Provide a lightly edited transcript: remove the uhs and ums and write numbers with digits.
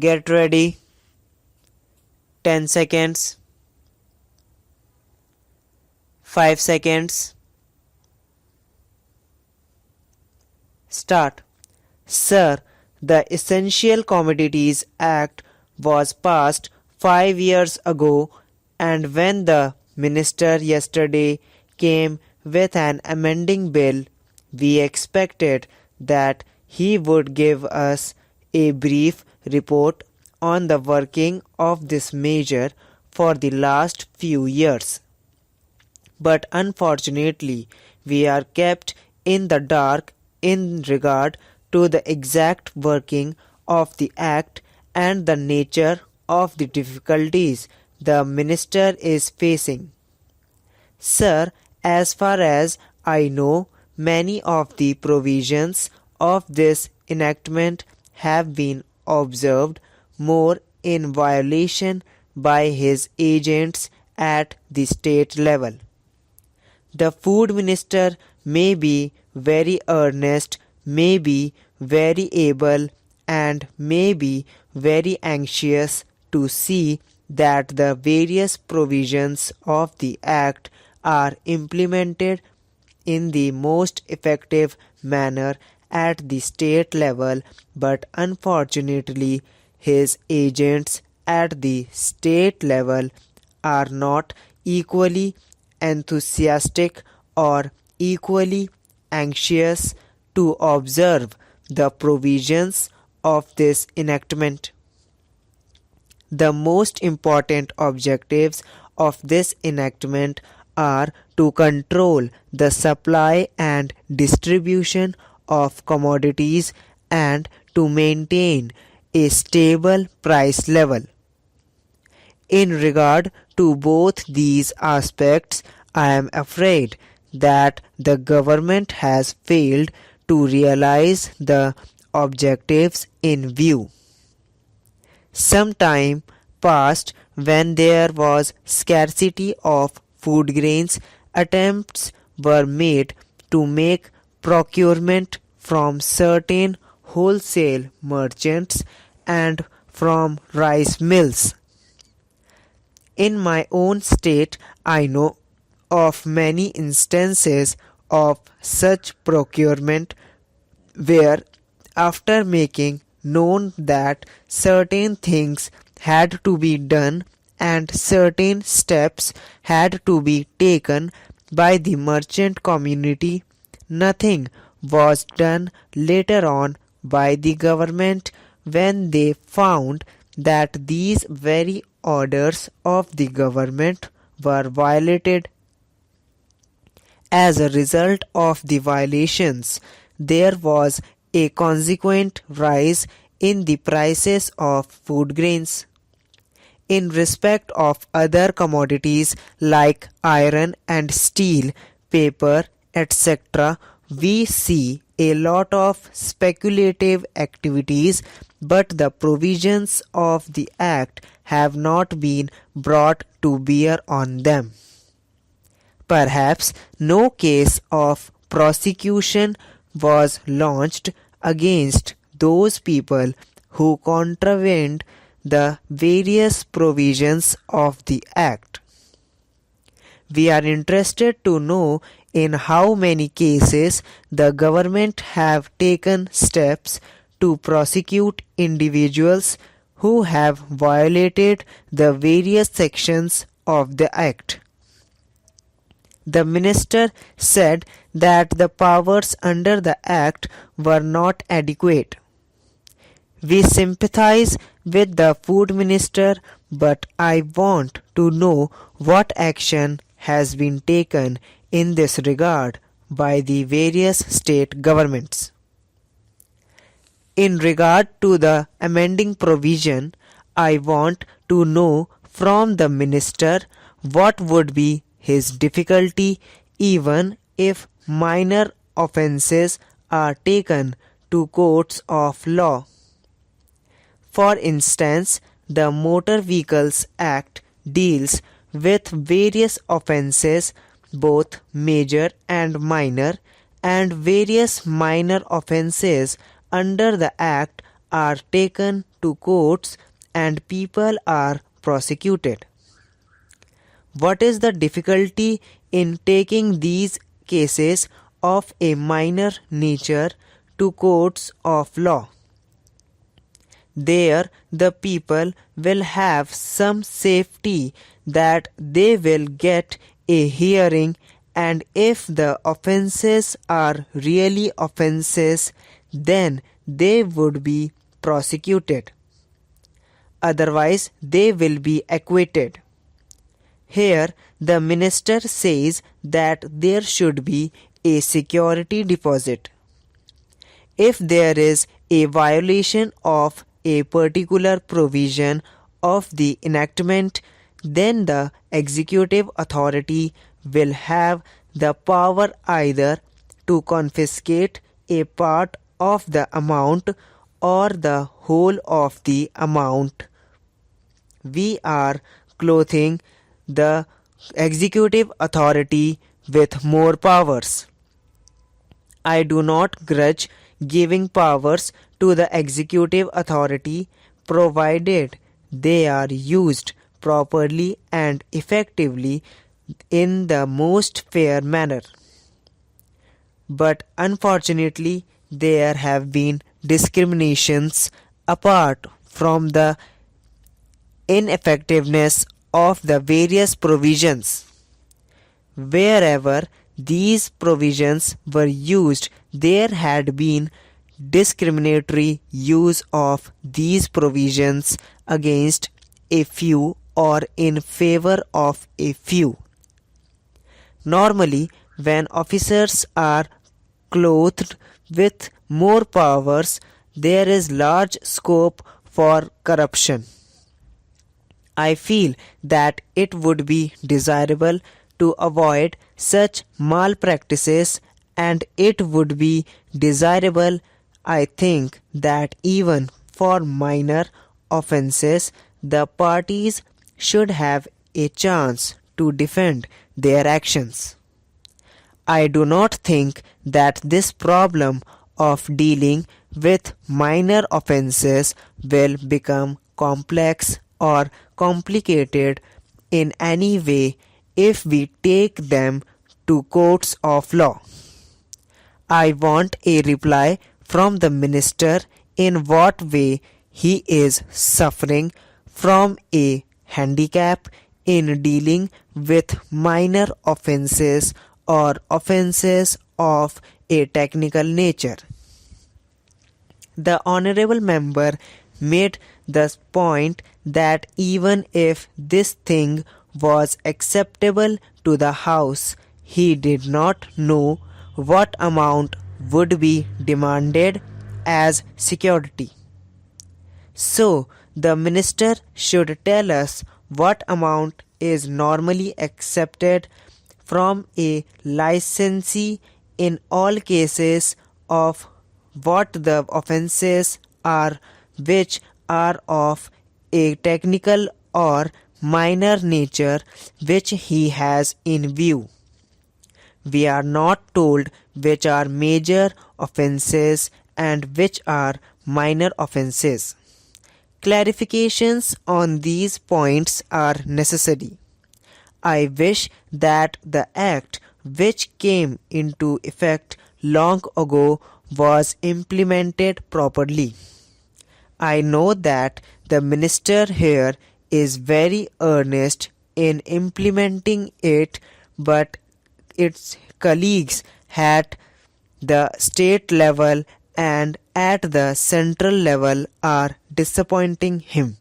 Get ready. 10 seconds. 5 seconds. Start. Sir, the Essential Commodities Act was passed 5 years ago, and when the minister yesterday came with an amending bill, we expected that he would give us a brief report on the working of this measure for the last few years. But unfortunately, we are kept in the dark in regard to the exact working of the Act and the nature of the difficulties the minister is facing. Sir, as far as I know, many of the provisions of this enactment have been observed more in violation by his agents at the state level. The food minister may be very earnest, may be very able, and may be very anxious to see that the various provisions of the Act are implemented in the most effective manner at the state level, but unfortunately his agents at the state level are not equally enthusiastic or equally anxious to observe the provisions of this enactment. The most important objectives of this enactment are to control the supply and distribution of commodities and to maintain a stable price level. In regard to both these aspects, I am afraid that the government has failed to realize the objectives in view. Some time past, when there was scarcity of food grains, attempts were made to make procurement from certain wholesale merchants and from rice mills. In my own state, I know of many instances of such procurement where, after making known that certain things had to be done and certain steps had to be taken by the merchant community, nothing was done later on by the government when they found that these very orders of the government were violated. As a result of the violations, there was a consequent rise in the prices of food grains. In respect of other commodities like iron and steel, paper, etc., we see a lot of speculative activities, but the provisions of the Act have not been brought to bear on them. Perhaps no case of prosecution was launched against those people who contravened the various provisions of the Act. We are interested to know in how many cases the government have taken steps to prosecute individuals who have violated the various sections of the Act. The minister said that the powers under the Act were not adequate. We sympathize with the food minister, but I want to know what action has been taken in this regard by the various state governments. In regard to the amending provision, I want to know from the minister what would be his difficulty even if minor offences are taken to courts of law. For instance, the Motor Vehicles Act deals with various offences, both major and minor, and various minor offences under the Act are taken to courts and people are prosecuted. What is the difficulty in taking these cases of a minor nature to courts of law? There the people will have some safety that they will get a hearing, and if the offences are really offences, then they would be prosecuted. Otherwise, they will be acquitted. Here, the minister says that there should be a security deposit. If there is a violation of a particular provision of the enactment, then the executive authority will have the power either to confiscate a part of the amount or the whole of the amount. We are clothing the executive authority with more powers. I do not grudge giving powers to the executive authority provided they are used properly and effectively in the most fair manner. But unfortunately, there have been discriminations apart from the ineffectiveness of the various provisions. Wherever these provisions were used, there had been discriminatory use of these provisions against a few or in favor of a few. Normally, when officers are clothed with more powers, there is large scope for corruption. I feel that it would be desirable to avoid such malpractices, and it would be desirable, I think, that even for minor offences, the parties should have a chance to defend their actions. I do not think that this problem of dealing with minor offences will become complex or complicated in any way if we take them to courts of law. I want a reply from the minister in what way he is suffering from a handicap in dealing with minor offences or offences of a technical nature. The honourable member made the point that even if this thing was acceptable to the House, he did not know what amount would be demanded as security. So, the minister should tell us what amount is normally accepted from a licensee in all cases of what the offences are which are of a technical or minor nature which he has in view. We are not told which are major offences and which are minor offences. Clarifications on these points are necessary. I wish that the Act which came into effect long ago was implemented properly. I know that the minister here is very earnest in implementing it, but its colleagues at the state level and at the central level are disappointing him.